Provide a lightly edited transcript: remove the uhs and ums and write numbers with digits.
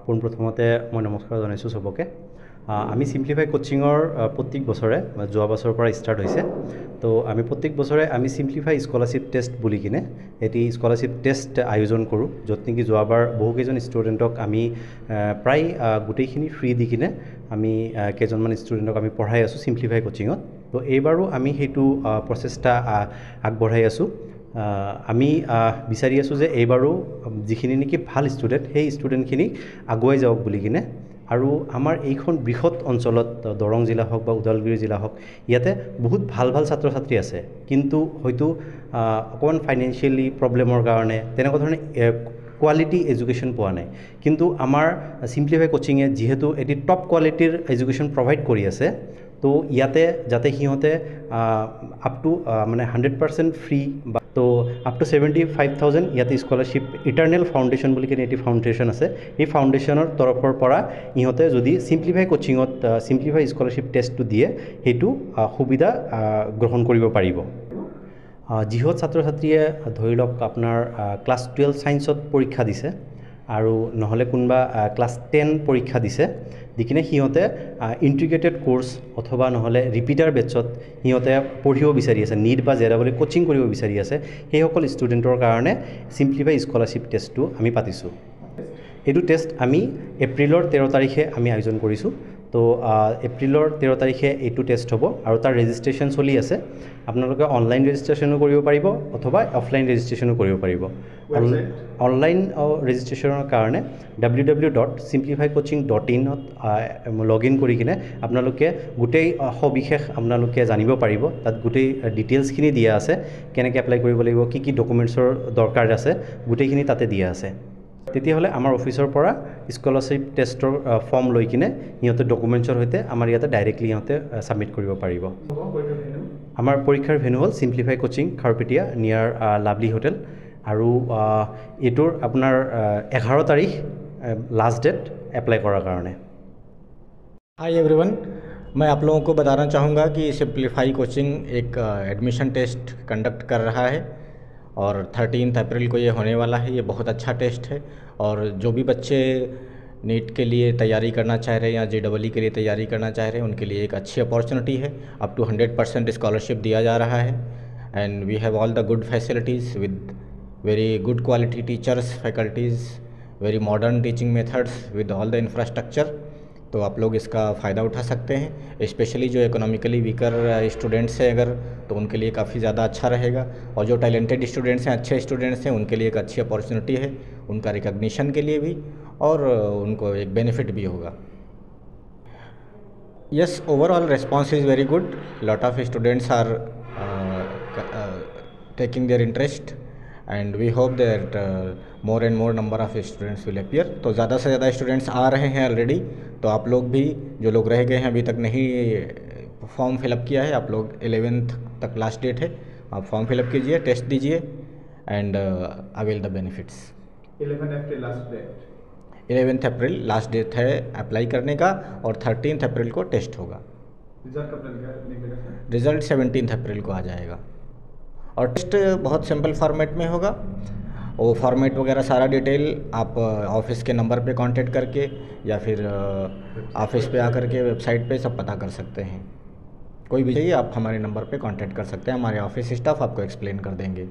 পোনপ্ৰথমতে মই নমস্কাৰ জনাইছোঁ চবকে। আমি সিম্পলিফাই কোচিঙৰ প্ৰত্যেক বছৰে যোৱা বছৰৰ পৰা ষ্টাৰ্ট হৈছে। তো আমি প্ৰত্যেক বছৰে আমি সিম্পলিফাই স্কলাৰশ্বিপ টেষ্ট বুলি কিনে এটি স্কলাৰশ্বিপ টেষ্ট আয়োজন কৰোঁ, য'ত নেকি যোৱাবাৰ বহুকেইজন ষ্টুডেণ্টক আমি প্ৰায় গোটেইখিনি ফ্ৰী দি কিনে আমি কেইজনমান ষ্টুডেণ্টক আমি পঢ়াই আছোঁ সিম্পলিফাই কোচিঙত। তো এইবাৰো আমি সেইটো প্ৰচেষ্টা আগবঢ়াই আছোঁ। আমি বিচাৰি আছোঁ যে এইবাৰো যিখিনি নেকি ভাল ষ্টুডেণ্ট সেই ষ্টুডেণ্টখিনিক আগুৱাই যাওক বুলি কিনে। আৰু আমাৰ এইখন বৃহৎ অঞ্চলত দৰং জিলা হওক বা ওদালগুৰি জিলা হওক, ইয়াতে বহুত ভাল ভাল ছাত্ৰ ছাত্ৰী আছে, কিন্তু হয়তো অকণমান ফাইনেন্সিয়েলি প্ৰব্লেমৰ কাৰণে তেনেকুৱা ধৰণে কোৱালিটি এডুকেশ্যন পোৱা নাই। কিন্তু আমাৰ সিম্পলিফাই কোচিঙে যিহেতু এটি টপ কোৱালিটিৰ এডুকেশ্যন প্ৰভাইড কৰি আছে, তো ইয়াতে যাতে সিহঁতে আপ টু মানে 100% ফ্ৰী বা তো আপ টু 75,000 ইয়াতে স্কলাৰশ্বিপ ইটাৰনেল ফাউণ্ডেশ্যন বুলি কিনে এটি ফাউণ্ডেশ্যন আছে, এই ফাউণ্ডেশ্যনৰ তৰফৰ পৰা ইহঁতে যদি সিম্পলিফাই কোচিঙত সিম্পলিফাই স্কলাৰশ্বিপ টেষ্টটো দিয়ে, সেইটো সুবিধা গ্ৰহণ কৰিব পাৰিব। যিহত ছাত্ৰ ছাত্ৰীয়ে ধৰি লওক আপোনাৰ ক্লাছ 12 ছায়েন্সত পৰীক্ষা দিছে আৰু নহ'লে কোনোবা ক্লাছ 10 পৰীক্ষা দিছে, দি কিনে সিহঁতে ইণ্টিগ্ৰেটেড কোৰ্চ অথবা নহ'লে ৰিপিটাৰ বেটছত সিহঁতে পঢ়িব বিচাৰি আছে, নীট বা JEE কোচিং কৰিব বিচাৰি আছে, সেইসকল ষ্টুডেণ্টৰ কাৰণে সিম্পলিফাই স্কলাৰশ্বিপ টেষ্টটো আমি পাতিছোঁ। এইটো টেষ্ট আমি এপ্ৰিলৰ 13 তাৰিখে আমি আয়োজন কৰিছোঁ। তো এপ্ৰিলৰ 13 তাৰিখে এইটো টেষ্ট হ'ব আৰু তাৰ ৰেজিষ্ট্ৰেশ্যন চলি আছে। আপোনালোকে অনলাইন ৰেজিষ্ট্ৰেশ্যনো কৰিব পাৰিব অথবা অফলাইন ৰেজিষ্ট্ৰেশ্যনো কৰিব পাৰিব। অনলাইন ৰেজিষ্ট্ৰেশ্যনৰ কাৰণে www.simplifycoaching.in লগ ইন কৰি কিনে আপোনালোকে গোটেই সবিশেষ আপোনালোকে জানিব পাৰিব। তাত গোটেই ডিটেইলছখিনি দিয়া আছে, কেনেকৈ এপ্লাই কৰিব লাগিব, কি কি ডকুমেণ্টছৰ দৰকাৰ আছে, গোটেইখিনি তাতে দিয়া আছে। তেতিয়াহ'লে আমাৰ অফিচৰ পৰা স্কলাৰশ্বিপ টেষ্টৰ ফৰ্ম লৈ কিনে সিহঁতে ডকুমেণ্টছৰ সৈতে আমাৰ ইয়াতে ডাইৰেক্টলি সিহঁতে ছাবমিট কৰিব পাৰিব। আমাৰ পৰীক্ষাৰ ভেনু হ'ল সিম্পলিফাই কোচিং, খাৰুপেটীয়া, নিয়াৰ লাভলি হোটেল। আৰু এইটোৰ আপোনাৰ 11 তাৰিখ লাষ্ট ডেট এপ্লাই কৰাৰ কাৰণে। हाय एवरीवन, मैं आप लोगों को बताना चाहूँगा कि सिम्पलीफाई कोचिंग एक एडमिशन टेस्ट कंडक्ट कर रहा है और 13 अप्रैल को ये होने वाला है। ये बहुत अच्छा टेस्ट है और जो भी बच्चे नीट के लिए तैयारी करना चाह रहे हैं या JEE के लिए तैयारी करना चाह रहे हैं, उनके लिए एक अच्छी अपॉर्चुनिटी है। अप टू 100% स्कॉलरशिप दिया जा रहा है and we have all the good facilities with very good quality teachers, faculties, very modern teaching methods with all the infrastructure. तो आप लोग इसका फ़ायदा उठा सकते हैं। स्पेशली जो इकोनॉमिकली वीकर स्टूडेंट्स हैं अगर, तो उनके लिए काफ़ी ज़्यादा अच्छा रहेगा। और जो टैलेंटेड स्टूडेंट्स हैं, अच्छे स्टूडेंट्स हैं, उनके लिए एक अच्छी अपॉर्चुनिटी है, उनका रिकग्निशन के लिए भी और उनको एक बेनिफिट भी होगा। Yes, overall response is very good. Lot of students are taking their interest and we hope that more and more number of students will appear. तो ज़्यादा से ज़्यादा स्टूडेंट्स आ रहे हैं ऑलरेडी। तो आप लोग भी जो लोग रह गए हैं अभी तक नहीं फॉर्म फिलअप किया है, आप लोग 11th तक लास्ट डेट है, आप फॉर्म फिलअप कीजिए, टेस्ट दीजिए and avail the benefits. 11 April last date. 11 April last date है अप्लाई करने का और 13 अप्रैल को टेस्ट होगा। रिजल्ट कब निकलेगा? रिज़ल्ट 17 अप्रैल को आ जाएगा और टेस्ट बहुत सिंपल फॉर्मेट में होगा। वो फॉर्मेट वगैरह सारा डिटेल आप ऑफिस के नंबर पे कांटेक्ट करके या फिर ऑफिस पे आकर के वेबसाइट पे सब पता कर सकते हैं। कोई भी चाहिए आप हमारे नंबर पे कांटेक्ट कर सकते हैं, हमारे ऑफिस स्टाफ आपको एक्सप्लेन कर देंगे।